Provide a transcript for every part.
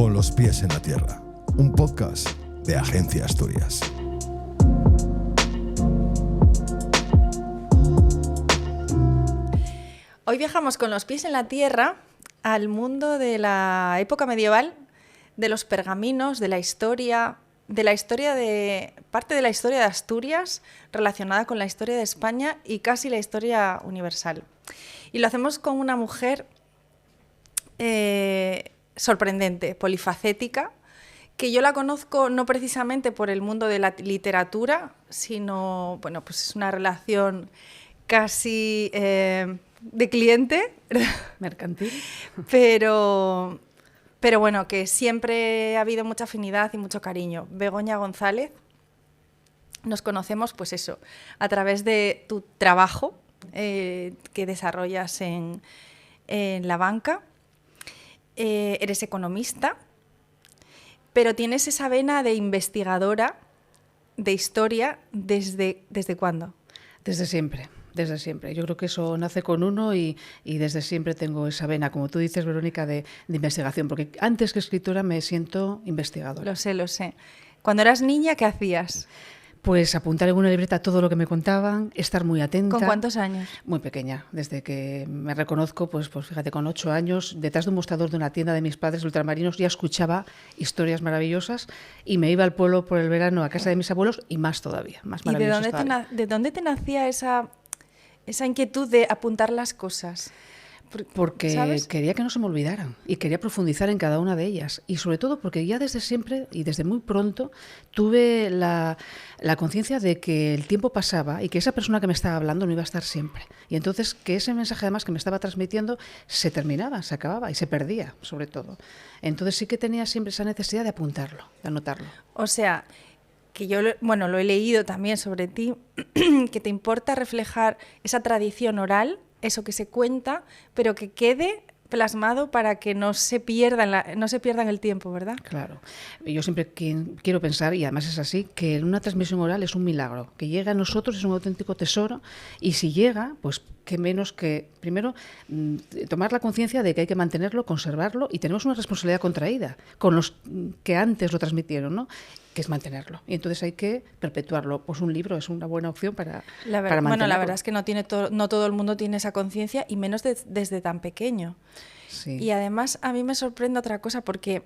Con los pies en la tierra, un podcast de Agencia Asturias. Hoy viajamos con los pies en la tierra al mundo de la época medieval, de los pergaminos, de la historia de parte de la historia de Asturias relacionada con la historia de España y casi la historia universal. Y lo hacemos con una mujer sorprendente, polifacética, que yo la conozco no precisamente por el mundo de la literatura, sino, bueno, pues es una relación casi de cliente. Mercantil. Pero bueno, que siempre ha habido mucha afinidad y mucho cariño. Begoña González, nos conocemos, pues eso, a través de tu trabajo que desarrollas en la banca. Eres economista, pero tienes esa vena de investigadora de historia ¿desde cuándo? Desde siempre. Desde siempre. Yo creo que eso nace con uno y desde siempre tengo esa vena, como tú dices, Verónica, de investigación, porque antes que escritora me siento investigadora. Lo sé. Cuando eras niña, ¿qué hacías? Pues apuntar en una libreta todo lo que me contaban, estar muy atenta. ¿Con cuántos años? Muy pequeña, desde que me reconozco, pues fíjate, con 8 años, detrás de un mostrador de una tienda de mis padres ultramarinos, ya escuchaba historias maravillosas y me iba al pueblo por el verano a casa de mis abuelos y más todavía, más maravillosas. ¿Y de dónde te nacía esa inquietud de apuntar las cosas? Porque ¿sabes? Quería que no se me olvidaran y quería profundizar en cada una de ellas. Y sobre todo porque ya desde siempre y desde muy pronto tuve la conciencia de que el tiempo pasaba y que esa persona que me estaba hablando no iba a estar siempre. Y entonces que ese mensaje además que me estaba transmitiendo se terminaba, se acababa y se perdía, sobre todo. Entonces sí que tenía siempre esa necesidad de apuntarlo, de anotarlo. O sea, que yo lo he leído también sobre ti, que te importa reflejar esa tradición oral, eso que se cuenta, pero que quede plasmado para que no se pierda en el tiempo, ¿verdad? Claro. Yo siempre quiero pensar, y además es así, que una transmisión oral es un milagro. Que llega a nosotros es un auténtico tesoro y si llega, pues qué menos que, primero, tomar la conciencia de que hay que mantenerlo, conservarlo y tenemos una responsabilidad contraída con los que antes lo transmitieron, ¿no? Que es mantenerlo. Y entonces hay que perpetuarlo. Pues un libro es una buena opción para mantenerlo. Bueno, la verdad es que no todo el mundo tiene esa conciencia y menos desde tan pequeño. Sí. Y además a mí me sorprende otra cosa porque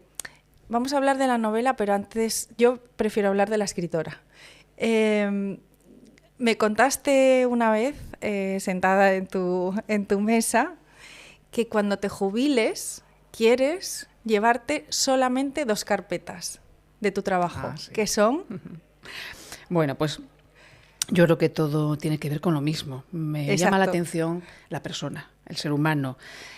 vamos a hablar de la novela, pero antes yo prefiero hablar de la escritora. Me contaste una vez, sentada en tu mesa, que cuando te jubiles quieres llevarte solamente 2 carpetas de tu trabajo. Sí. ¿Qué son? Bueno, pues yo creo que todo tiene que ver con lo mismo. Me llama la atención la persona, el ser humano.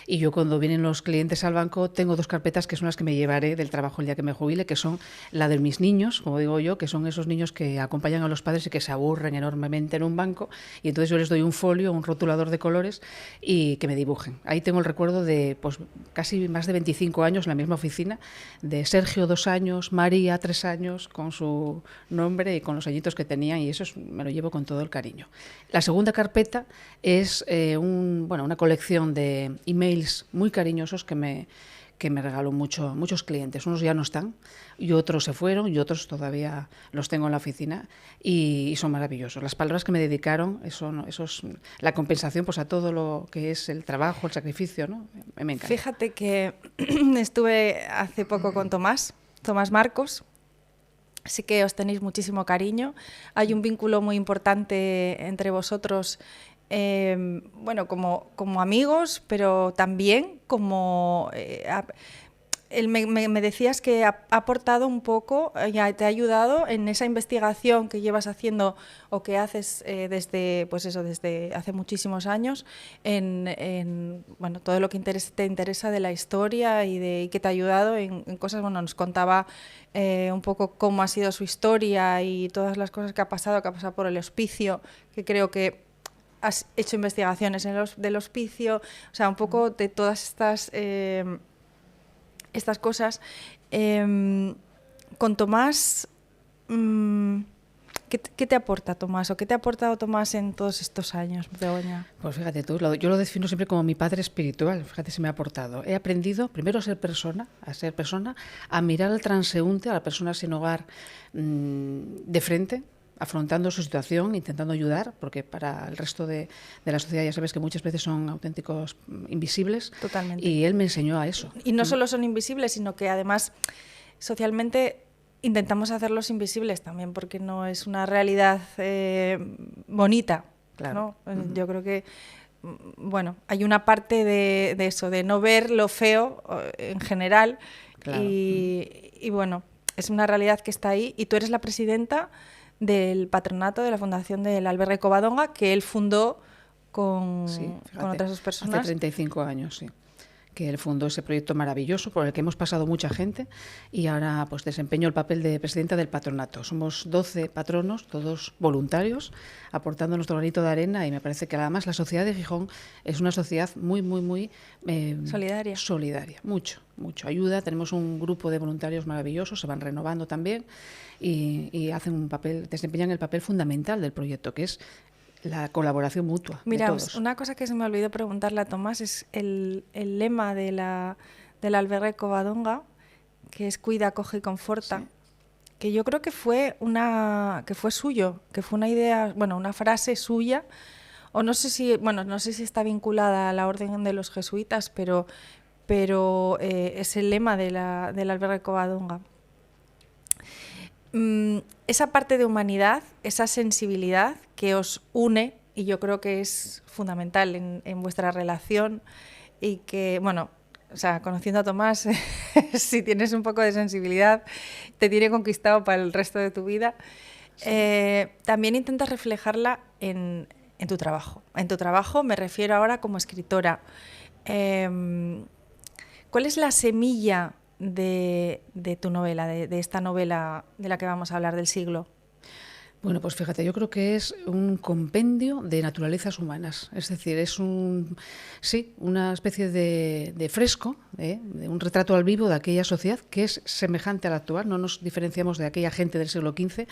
Y yo cuando vienen los clientes al banco tengo 2 carpetas que son las que me llevaré del trabajo el día que me jubile, que son la de mis niños, como digo yo, que son esos niños que acompañan a los padres y que se aburren enormemente en un banco. Y entonces yo les doy un folio, un rotulador de colores y que me dibujen. Ahí tengo el recuerdo de pues, casi más de 25 años en la misma oficina, de Sergio 2 años, María 3 años, con su nombre y con los añitos que tenían, y eso me lo llevo con todo el cariño. La segunda carpeta es una colección de emails muy cariñosos que me regaló muchos clientes. Unos ya no están y otros se fueron y otros todavía los tengo en la oficina y son maravillosos. Las palabras que me dedicaron, eso es la compensación pues, a todo lo que es el trabajo, el sacrificio, ¿no? Me encanta. Fíjate que estuve hace poco con Tomás Marcos. Sí que os tenéis muchísimo cariño. Hay un vínculo muy importante entre vosotros, como amigos, pero también como... me decías que ha aportado un poco, te ha ayudado en esa investigación que llevas haciendo o que haces desde hace muchísimos años en todo lo que te interesa de la historia y que te ha ayudado en cosas. Bueno, nos contaba un poco cómo ha sido su historia y todas las cosas que ha pasado por el hospicio, que creo que has hecho investigaciones del hospicio, o sea, un poco de todas estas cosas. Con Tomás ¿Qué te aporta Tomás o qué te ha aportado Tomás en todos estos años, Begoña? Pues fíjate tú, yo lo defino siempre como mi padre espiritual, fíjate si me ha aportado. He aprendido primero a ser persona, a mirar al transeúnte, a la persona sin hogar de frente, afrontando su situación, intentando ayudar, porque para el resto de la sociedad ya sabes que muchas veces son auténticos invisibles. Totalmente. Y él me enseñó a eso. Y no solo son invisibles, sino que además socialmente intentamos hacerlos invisibles también, porque no es una realidad bonita. Claro. ¿No? Yo creo que bueno, hay una parte de eso, de no ver lo feo en general. Claro. Y bueno, es una realidad que está ahí. Y tú eres la presidenta del patronato de la Fundación del Albergue Covadonga, que él fundó con otras dos personas. Hace 35 años, sí. Que él fundó ese proyecto maravilloso por el que hemos pasado mucha gente y ahora pues desempeño el papel de presidenta del patronato. Somos 12 patronos, todos voluntarios, aportando nuestro granito de arena, y me parece que además la sociedad de Gijón es una sociedad muy solidaria, mucho ayuda. Tenemos un grupo de voluntarios maravillosos, se van renovando también y hacen un papel, desempeñan el papel fundamental del proyecto, que es la colaboración mutua. Mira, de todos. Una cosa que se me olvidó preguntarle a Tomás es el lema del Albergue Covadonga, que es cuida, acoge y conforta, sí. Que yo creo que fue suyo, que fue una idea, bueno, una frase suya, o no sé si está vinculada a la orden de los jesuitas, pero es el lema del Albergue Covadonga. Esa parte de humanidad, esa sensibilidad que os une, y yo creo que es fundamental en vuestra relación, y que, bueno, o sea, conociendo a Tomás, si tienes un poco de sensibilidad, te tiene conquistado para el resto de tu vida. Sí. También intentas reflejarla en tu trabajo. En tu trabajo me refiero ahora como escritora. ¿Cuál es la semilla de tu novela, de esta novela de la que vamos a hablar, del siglo? Bueno, pues fíjate, yo creo que es un compendio de naturalezas humanas, es decir, es una especie de fresco, de un retrato al vivo de aquella sociedad que es semejante a la actual. No nos diferenciamos de aquella gente del siglo XV,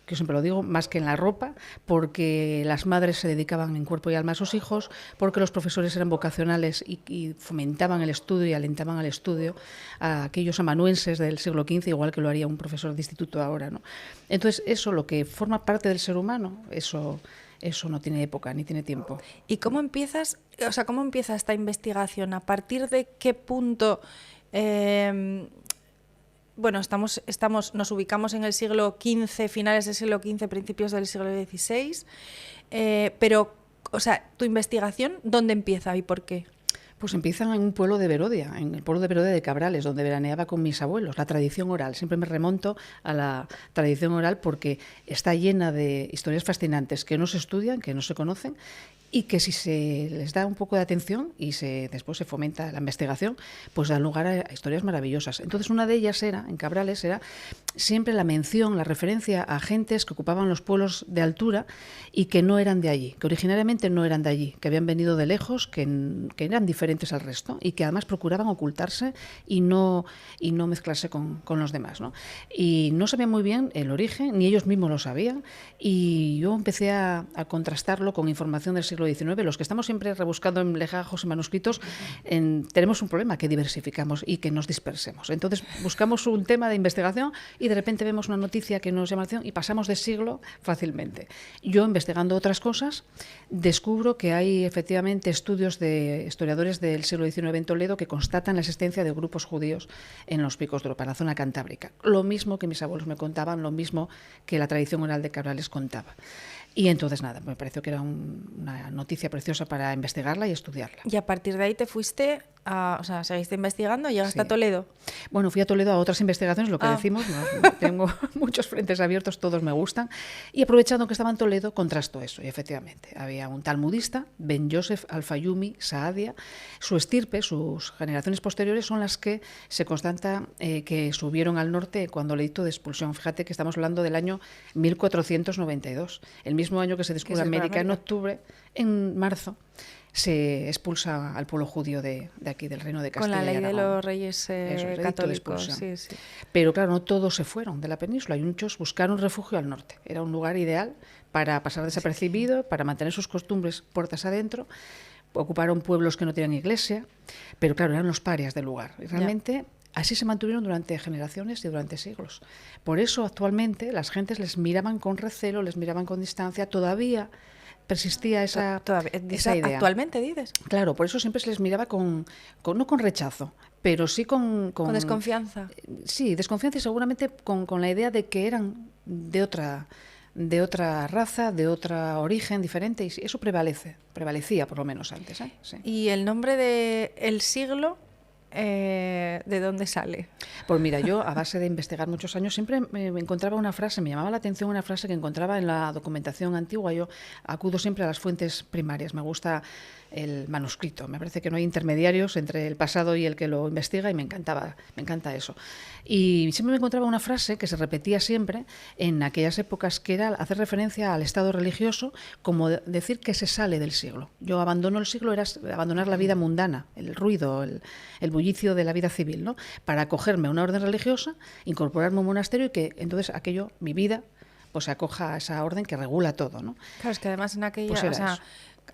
que yo siempre lo digo, más que en la ropa, porque las madres se dedicaban en cuerpo y alma a sus hijos, porque los profesores eran vocacionales y fomentaban el estudio y alentaban al estudio a aquellos amanuenses del siglo XV, igual que lo haría un profesor de instituto ahora, ¿no? Entonces, eso, lo que forma parte del ser humano, eso no tiene época ni tiene tiempo. ¿Y cómo empieza esta investigación? ¿A partir de qué punto? Bueno, nos ubicamos en el siglo XV, finales del siglo XV, principios del siglo XVI, pero, o sea, ¿tu investigación dónde empieza y por qué? Pues empiezan en un pueblo de Verodia, en el pueblo de Verodia de Cabrales, donde veraneaba con mis abuelos. La tradición oral, siempre me remonto a la tradición oral porque está llena de historias fascinantes que no se estudian, que no se conocen, y que si se les da un poco de atención y después se fomenta la investigación, pues da lugar a historias maravillosas. Entonces, una de ellas en Cabrales, era siempre la mención, la referencia a gentes que ocupaban los pueblos de altura y que no eran de allí, que originariamente no eran de allí, que habían venido de lejos, que eran diferentes al resto y que además procuraban ocultarse y no mezclarse con los demás, ¿no? Y no sabían muy bien el origen, ni ellos mismos lo sabían, y yo empecé a contrastarlo con información del siglo XIX. Los que estamos siempre rebuscando en legajos y manuscritos, tenemos un problema, que diversificamos y que nos dispersemos. Entonces buscamos un tema de investigación y de repente vemos una noticia que nos llama la atención y pasamos de siglo fácilmente. Yo, investigando otras cosas, descubro que hay efectivamente estudios de historiadores del siglo XIX en Toledo que constatan la existencia de grupos judíos en los picos de Europa, en la zona cantábrica. Lo mismo que mis abuelos me contaban, lo mismo que la tradición oral de Cabrales contaba. Y entonces, nada, me pareció que era una noticia preciosa para investigarla y estudiarla. Y a partir de ahí te fuiste seguiste investigando y llegaste a Toledo. Bueno, fui a Toledo a otras investigaciones, lo que decimos, no tengo muchos frentes abiertos, todos me gustan, y aprovechando que estaba en Toledo, contrasto eso, y efectivamente, había un talmudista, Ben Yosef Al-Fayumi Saadia, su estirpe, sus generaciones posteriores son las que se constata que subieron al norte cuando el edicto de expulsión. Fíjate que estamos hablando del año 1492, el mismo año que se descubre América en octubre, en marzo. se expulsa al pueblo judío de aquí, del Reino de Castilla y Aragón. Con la ley de los reyes católicos. Sí. Pero claro, no todos se fueron de la península, y muchos buscaron refugio al norte. Era un lugar ideal para pasar desapercibido, para mantener sus costumbres puertas adentro. Ocuparon pueblos que no tenían iglesia, pero claro, eran los parias del lugar. Y realmente así se mantuvieron durante generaciones y durante siglos. Por eso actualmente las gentes les miraban con recelo, les miraban con distancia. Todavía persistía esa idea. ¿Actualmente dices? Claro, por eso siempre se les miraba no con rechazo, pero sí con desconfianza. Sí, desconfianza, y seguramente con la idea de que eran de otra raza, de otro origen diferente, y eso prevalecía por lo menos antes. Sí. ¿Y el nombre de El Siglo, de dónde sale? Pues mira, yo a base de investigar muchos años siempre me encontraba una frase, me llamaba la atención una frase que encontraba en la documentación antigua. Yo acudo siempre a las fuentes primarias, me gusta el manuscrito, me parece que no hay intermediarios entre el pasado y el que lo investiga, y me encanta eso. Y siempre me encontraba una frase que se repetía siempre en aquellas épocas, que era hacer referencia al estado religioso, como decir que se sale del siglo. Yo abandono el siglo, era abandonar la vida mundana, el ruido, el bullicio de la vida civil, ¿no? Para acogerme a una orden religiosa, incorporarme a un monasterio, y que entonces mi vida, pues se acoja a esa orden que regula todo, ¿no? Claro, es que además en aquella, pues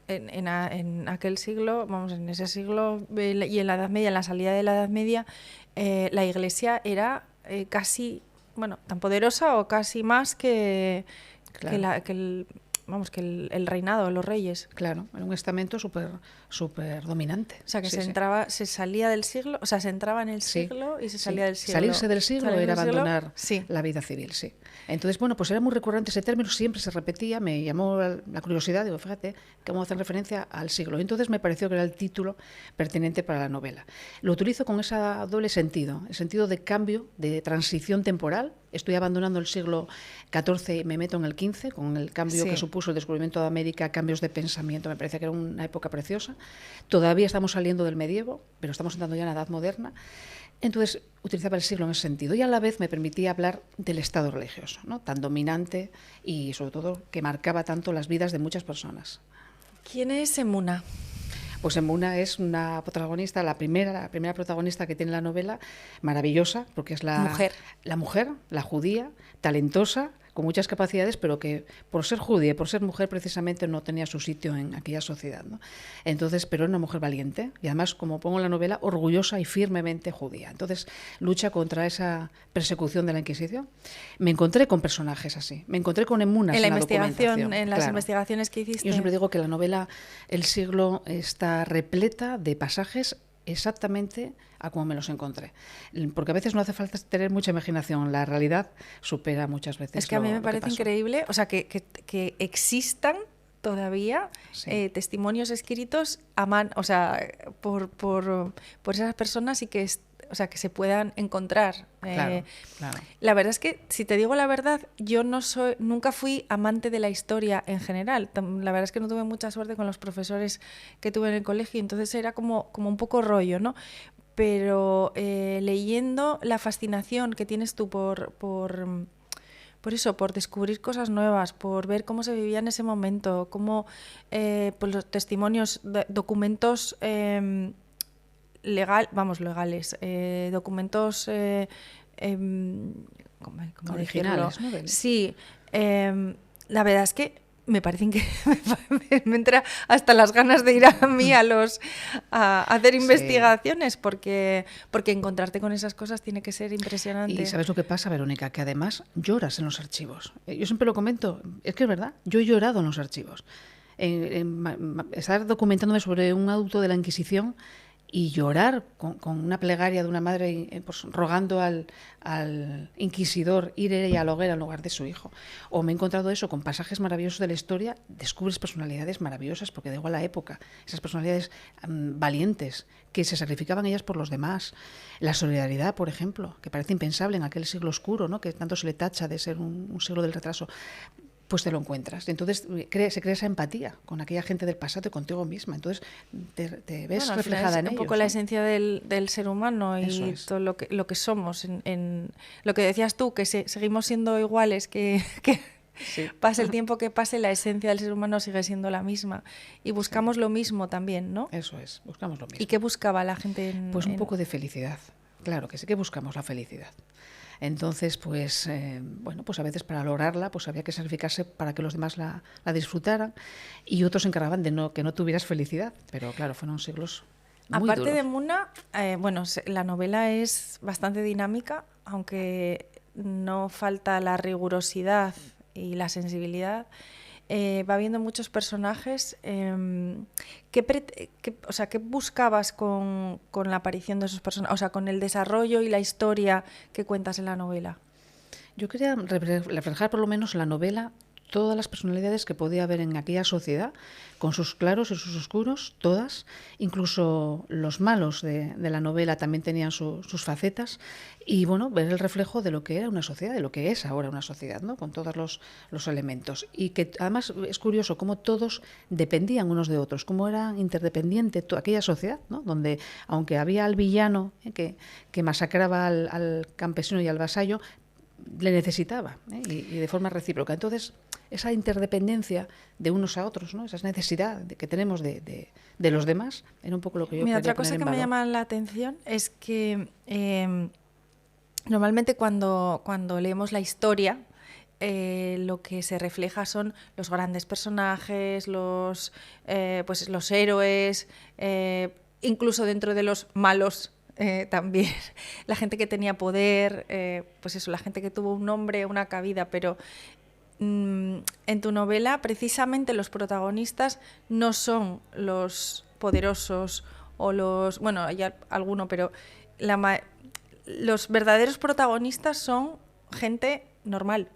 en aquel siglo, en ese siglo y en la Edad Media, en la salida de la Edad Media, la Iglesia era casi, tan poderosa o casi más que el reinado, los reyes. Claro, era un estamento súper dominante. O sea, que se salía del siglo, o sea, se entraba en el siglo y se salía del siglo. Salirse del siglo era abandonar la vida civil, sí. Entonces, pues era muy recurrente ese término, siempre se repetía, me llamó la curiosidad, digo, fíjate, cómo hacen referencia al siglo. Entonces me pareció que era el título pertinente para la novela. Lo utilizo con ese doble sentido, el sentido de cambio, de transición temporal. Estoy abandonando el siglo XIV y me meto en el XV, con el cambio que supuso el descubrimiento de América, cambios de pensamiento. Me parece que era una época preciosa. Todavía estamos saliendo del medievo, pero estamos entrando ya en la Edad Moderna. Entonces utilizaba el siglo en ese sentido, y a la vez me permitía hablar del estado religioso, ¿no? Tan dominante y sobre todo que marcaba tanto las vidas de muchas personas. ¿Quién es Emuna? Pues Emuna es una protagonista, la primera protagonista que tiene la novela, maravillosa, porque es la mujer, la judía, talentosa, con muchas capacidades, pero que por ser judía y por ser mujer precisamente no tenía su sitio en aquella sociedad, ¿no? Entonces, pero era una mujer valiente, y además, como pongo en la novela, orgullosa y firmemente judía. Entonces lucha contra esa persecución de la Inquisición. Me encontré con personajes así, me encontré con Emunas en la investigación, en las investigaciones que hiciste. Yo siempre digo que la novela El Siglo está repleta de pasajes exactamente a como me los encontré, porque a veces no hace falta tener mucha imaginación, la realidad supera muchas veces. Es que a mí me parece increíble, o sea, que existan todavía testimonios escritos o sea, por esas personas, y que que se puedan encontrar. Claro. La verdad es que, si te digo la verdad, yo nunca fui amante de la historia en general. La verdad es que no tuve mucha suerte con los profesores que tuve en el colegio, entonces era como un poco rollo, ¿no? Pero leyendo, la fascinación que tienes tú por eso, por descubrir cosas nuevas, por ver cómo se vivía en ese momento, cómo pues los testimonios, documentos legales, documentos ¿cómo originales, decirlo? ¿no? Sí, la verdad es que me parece que me entra hasta las ganas de ir a hacer investigaciones, porque encontrarte con esas cosas tiene que ser impresionante. Y ¿sabes lo que pasa, Verónica? Que además lloras en los archivos. Yo siempre lo comento, es que es verdad, yo he llorado en los archivos. Estar documentándome sobre un auto de la Inquisición y llorar con una plegaria de una madre pues, rogando al inquisidor ir ella a la hoguera en lugar de su hijo. O me he encontrado eso con pasajes maravillosos de la historia, descubres personalidades maravillosas, porque da igual la época, esas personalidades valientes que se sacrificaban ellas por los demás. La solidaridad, por ejemplo, que parece impensable en aquel siglo oscuro, ¿no? Que tanto se le tacha de ser un siglo del retraso. Pues te lo encuentras. Entonces se crea esa empatía con aquella gente del pasado y contigo misma. Entonces te ves reflejada en ellos. Un poco la esencia del ser humano y todo lo que somos. En lo que decías tú, que seguimos siendo iguales que Sí. Pase el tiempo que pase, la esencia del ser humano sigue siendo la misma. Y buscamos lo mismo también, ¿no? Eso es, buscamos lo mismo. ¿Y qué buscaba la gente Pues un poco de felicidad. Claro que sí que buscamos la felicidad. Entonces, pues, bueno, pues a veces para lograrla pues había que sacrificarse para que los demás la disfrutaran, y otros se encargaban de que no tuvieras felicidad. Pero claro, fueron siglos muy Aparte duros. de Muna, bueno, la novela es bastante dinámica, aunque no falta la rigurosidad y la sensibilidad. Va habiendo muchos personajes. ¿Qué buscabas con la aparición de esos personajes? O sea, con el desarrollo y la historia que cuentas en la novela. Yo quería reflejar por lo menos en la novela todas las personalidades que podía haber en aquella sociedad, con sus claros y sus oscuros, todas. Incluso los malos de la novela también tenían sus facetas. Y bueno, ver el reflejo de lo que era una sociedad, de lo que es ahora una sociedad, ¿no? Con todos los elementos. Y que además es curioso cómo todos dependían unos de otros, cómo era interdependiente aquella sociedad, ¿no? Donde, aunque había al villano que masacraba al campesino y al vasallo, le necesitaba, y de forma recíproca. Entonces, esa interdependencia de unos a otros, ¿no? Esa necesidad que tenemos de los demás, era un poco lo que yo quería otra poner cosa en que valor. me llama la atención es que normalmente cuando leemos la historia, lo que se refleja son los grandes personajes, los héroes, incluso dentro de los malos. También la gente que tenía poder, pues eso, la gente que tuvo un nombre, una cabida, pero en tu novela precisamente los protagonistas no son los poderosos o los, bueno, hay alguno, pero los verdaderos protagonistas son gente normal,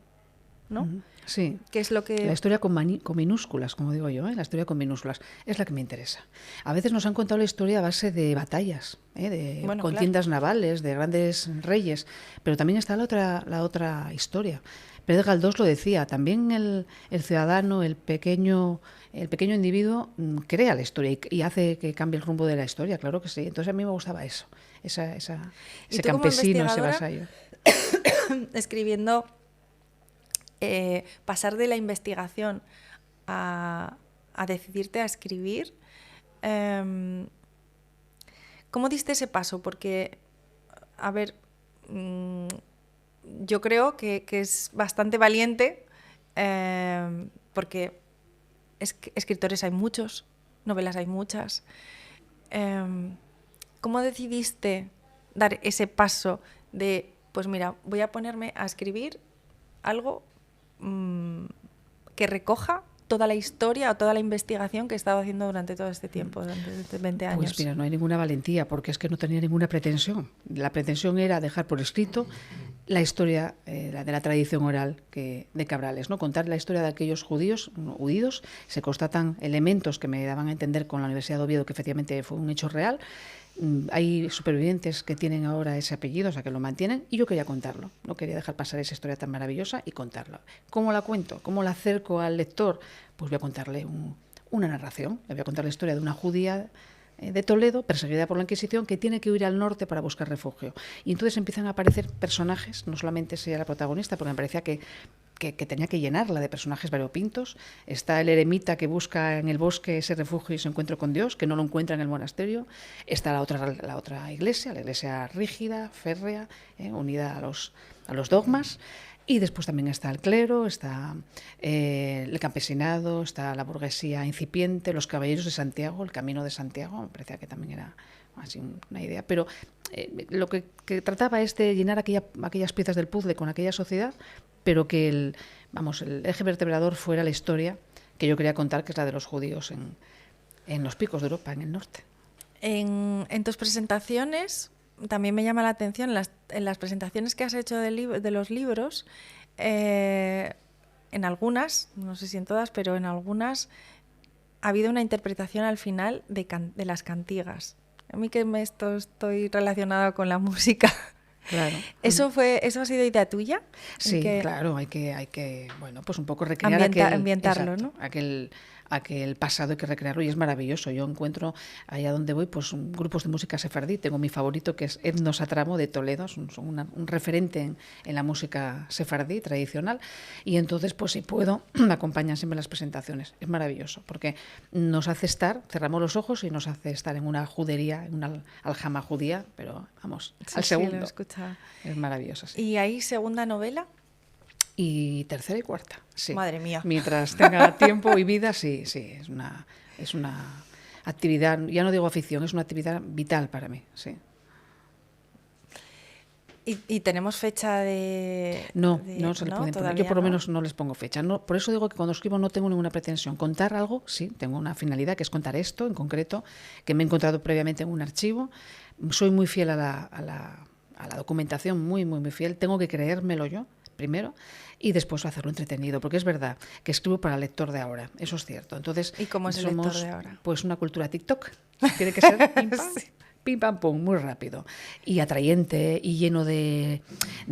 ¿no? Sí, que es lo que... La historia con minúsculas, como digo yo, la historia con minúsculas, es la que me interesa. A veces nos han contado la historia a base de batallas, de contiendas navales, de grandes reyes, pero también está la otra historia. Pérez Galdós lo decía, también el ciudadano, el pequeño individuo crea la historia y hace que cambie el rumbo de la historia, claro que sí. Entonces a mí me gustaba eso, ese campesino, ese vasallo. Escribiendo... pasar de la investigación a decidirte a escribir, ¿cómo diste ese paso? Porque, a ver, yo creo que es bastante valiente, porque escritores hay muchos, novelas hay muchas. ¿Cómo decidiste dar ese paso de, pues mira, voy a ponerme a escribir algo que recoja toda la historia o toda la investigación que he estado haciendo durante todo este tiempo, durante 20 años? Pues mira, no hay ninguna valentía, porque es que no tenía ninguna pretensión. La pretensión era dejar por escrito la historia de la tradición oral de Cabrales, ¿no? Contar la historia de aquellos judíos huidos. Se constatan elementos que me daban a entender con la Universidad de Oviedo que efectivamente fue un hecho real. Hay supervivientes que tienen ahora ese apellido, o sea, que lo mantienen, y yo quería contarlo. No quería dejar pasar esa historia tan maravillosa y contarla. ¿Cómo la cuento? ¿Cómo la acerco al lector? Pues voy a contarle una narración. Le voy a contar la historia de una judía de Toledo, perseguida por la Inquisición, que tiene que huir al norte para buscar refugio. Y entonces empiezan a aparecer personajes, no solamente sea la protagonista, porque me parecía que tenía que llenarla de personajes variopintos. Está el eremita que busca en el bosque ese refugio y se encuentra con Dios, que no lo encuentra en el monasterio. Está la otra iglesia, la iglesia rígida, férrea, unida a los dogmas. Y después también está el clero, está el campesinado, está la burguesía incipiente, los caballeros de Santiago, el camino de Santiago. Me parecía que también era así una idea. Pero lo que trataba es de llenar aquellas piezas del puzzle con aquella sociedad, pero que el eje vertebrador fuera la historia que yo quería contar, que es la de los judíos en los picos de Europa, en el norte. En tus presentaciones, también me llama la atención, en las presentaciones que has hecho de los libros, en algunas, no sé si en todas, pero en algunas ha habido una interpretación al final de las cantigas. A mí que estoy relacionada con la música. Claro. ¿Eso ha sido idea tuya? Sí, claro, hay que bueno, pues un poco recrear ambientarlo, exacto, ¿no? a que el pasado hay que recrearlo y es maravilloso. Yo encuentro allá donde voy pues grupos de música sefardí. Tengo mi favorito que es Etnos Atramo de Toledo, son un referente en la música sefardí tradicional, y entonces pues si puedo me acompañan siempre en las presentaciones. Es maravilloso porque nos hace estar, cerramos los ojos y nos hace estar en una judería, en una aljama judía, pero vamos, al segundo. Sí, lo he escuchado. Es maravilloso. Sí. ¿Y hay segunda novela? Y tercera y cuarta, sí. Madre mía. Mientras tenga tiempo y vida, sí, es una actividad, ya no digo afición, es una actividad vital para mí, sí. ¿Y tenemos fecha de...? No se le pueden poner. Yo por lo menos no les pongo fecha. No, por eso digo que cuando escribo no tengo ninguna pretensión. Contar algo, sí, tengo una finalidad, que es contar esto en concreto, que me he encontrado previamente en un archivo. Soy muy fiel a la documentación, muy, muy, muy fiel. Tengo que creérmelo yo primero y después hacerlo entretenido, porque es verdad que escribo para el lector de ahora, eso es cierto. Entonces, ¿y cómo es el lector de ahora? Pues una cultura TikTok, tiene que ser pim, pam, pim, pam, pum, muy rápido y atrayente y lleno de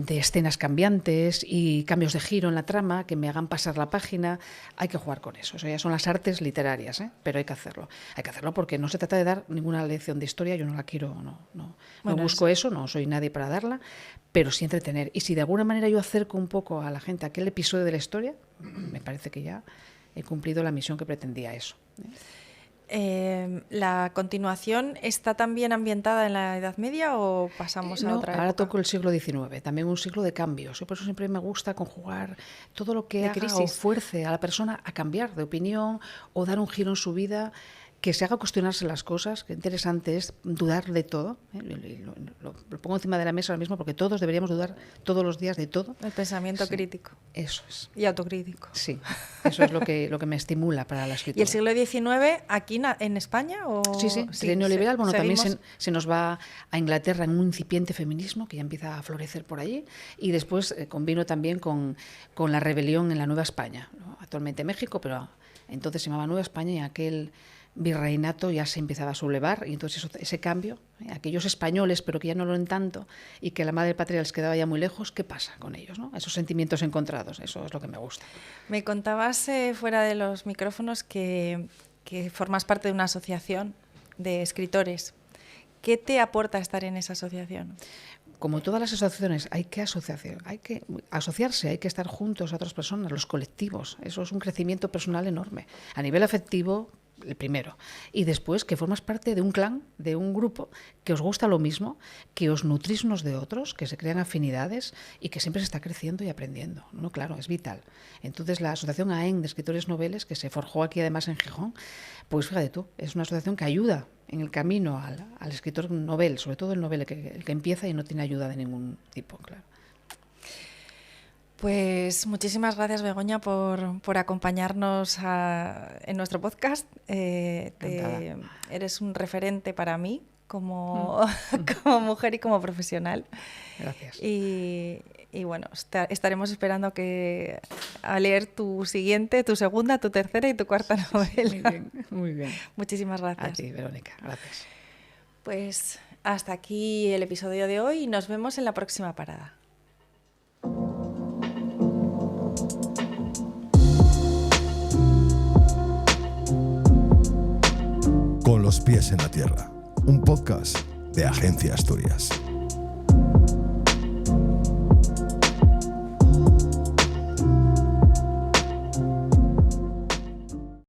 escenas cambiantes y cambios de giro en la trama que me hagan pasar la página. Hay que jugar con eso, ya son las artes literarias, pero hay que hacerlo porque no se trata de dar ninguna lección de historia, yo no la quiero, no busco eso, no soy nadie para darla, pero sí entretener. Y si de alguna manera yo acerco un poco a la gente a aquel episodio de la historia, me parece que ya he cumplido la misión que pretendía eso. ¿La continuación está también ambientada en la Edad Media o pasamos a otra época? Ahora toco el siglo XIX, también un siglo de cambios. Por eso siempre me gusta conjugar todo lo que haga o fuerce a la persona a cambiar de opinión o dar un giro en su vida, que se haga cuestionarse las cosas. Qué interesante es dudar de todo. Lo pongo encima de la mesa ahora mismo porque todos deberíamos dudar todos los días de todo. El pensamiento crítico. Eso es. Y autocrítico. Sí, eso es lo que me estimula para la escritura. ¿Y el siglo XIX aquí en España? ¿O? Sí, el neoliberal. Bueno, también se nos va a Inglaterra en un incipiente feminismo que ya empieza a florecer por allí, y después convino también con la rebelión en la Nueva España, ¿no? Actualmente México, pero entonces se llamaba Nueva España, y aquel virreinato ya se empezaba a sublevar, y entonces ese cambio, aquellos españoles pero que ya no lo eran tanto y que la madre patria les quedaba ya muy lejos, ¿qué pasa con ellos, ¿no? Esos sentimientos encontrados, eso es lo que me gusta. Me contabas fuera de los micrófonos que formas parte de una asociación de escritores. ¿Qué te aporta estar en esa asociación? Como todas las asociaciones, hay que asociarse, hay que estar juntos a otras personas, los colectivos. Eso es un crecimiento personal enorme. A nivel afectivo, el primero. Y después que formas parte de un clan, de un grupo que os gusta lo mismo, que os nutrís unos de otros, que se crean afinidades y que siempre se está creciendo y aprendiendo, ¿no? Claro, es vital. Entonces la Asociación AEN de Escritores Noveles, que se forjó aquí además en Gijón, pues fíjate tú, es una asociación que ayuda en el camino al escritor novel, sobre todo el novel, el que empieza y no tiene ayuda de ningún tipo, claro. Pues muchísimas gracias, Begoña, por acompañarnos en nuestro podcast. Eres un referente para mí como mujer y como profesional. Gracias. Y bueno, estaremos esperando a leer tu siguiente, tu segunda, tu tercera y tu cuarta novela. Muy bien. Muchísimas gracias. A ti, Verónica. Gracias. Pues hasta aquí el episodio de hoy y nos vemos en la próxima parada. Con los pies en la tierra, un podcast de Agencia Asturias.